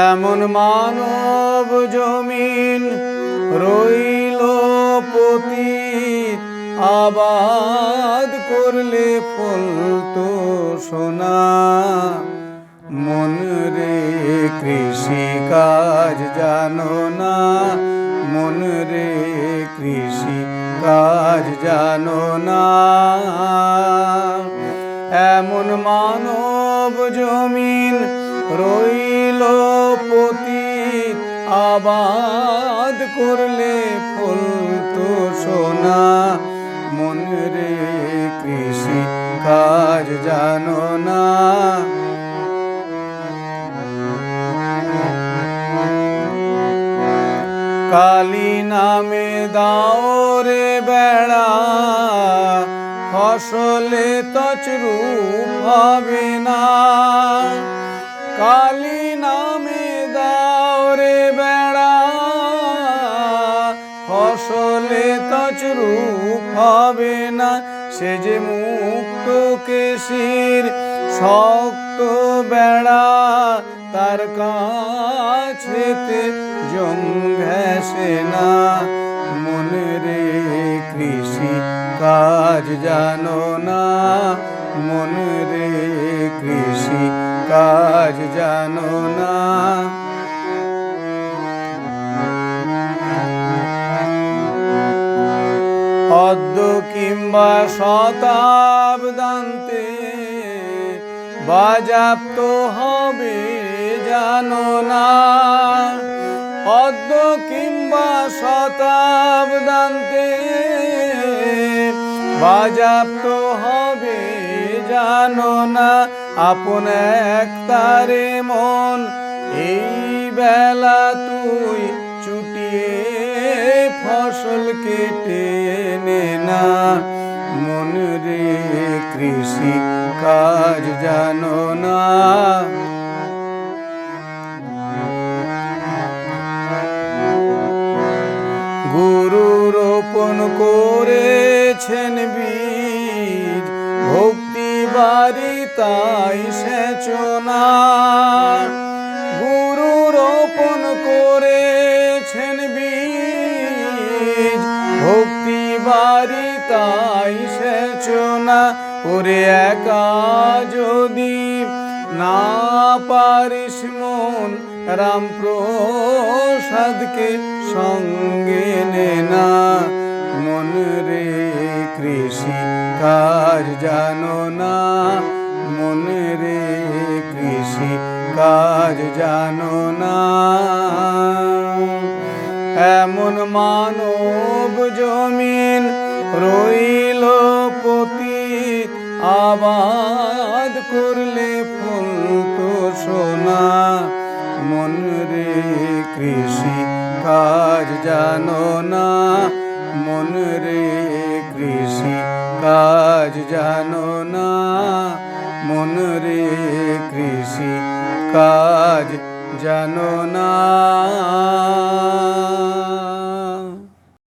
এমন মানব জমিন রইল পতিত, আবাদ করলে ফলতো সোনা। মন রে কৃষি কাজ জানো না, মন রে কৃষি কাজ জানো না। এমন মানব জমিন রইল পতিত, আবাদ করলে ফলতো সোনা। মন রে কৃষি কাজ জানো না। কালী নামে দাও রে বেড়া, ফসলে তছরূপ হবে না। কালী নামে দাও রে বেড়া, ফসলে তছরূপ হবে না। সে যে মুক্ত কেশির শক্ত বেড়া, তার কাছেতে জং ঘেঁষে না। মন রে কৃষি কাজ জানো না, মন রে কৃষি কাজ জানো না। অদ্য কিংবা শতাব্দান্তে বাজাপ্ত হবে জানো না। অদ্য কিংবা শতাব্দান্তে বাজাপ্ত হবে জানো না। আপন একতারে মন এই বেলা তুই চুটিয়ে ফসল কেটে নে না। মন রে কৃষি কাজ জানো না। গুরু রোপণ করেছেন বীজ, ভক্তি বাড়ি তাই সেচনা। গুরু রোপণ করেছেন বীজ, ভক্তি বাড়ি তাই সেচনা। ওরে একা যদি না পারিস মন, রামপ্রসাদকে সঙ্গে নে না। মন রে কৃষি কাজ জানো না, মন রে কৃষি কাজ জানো না। এমন মানব জমিন রইল পতিত, আবাদ করলে ফলতো সোনা। মন রে কৃষি কাজ জানো না, মন রে কৃষি কাজ জানো না। মন রে কৃষি কাজ জানো না।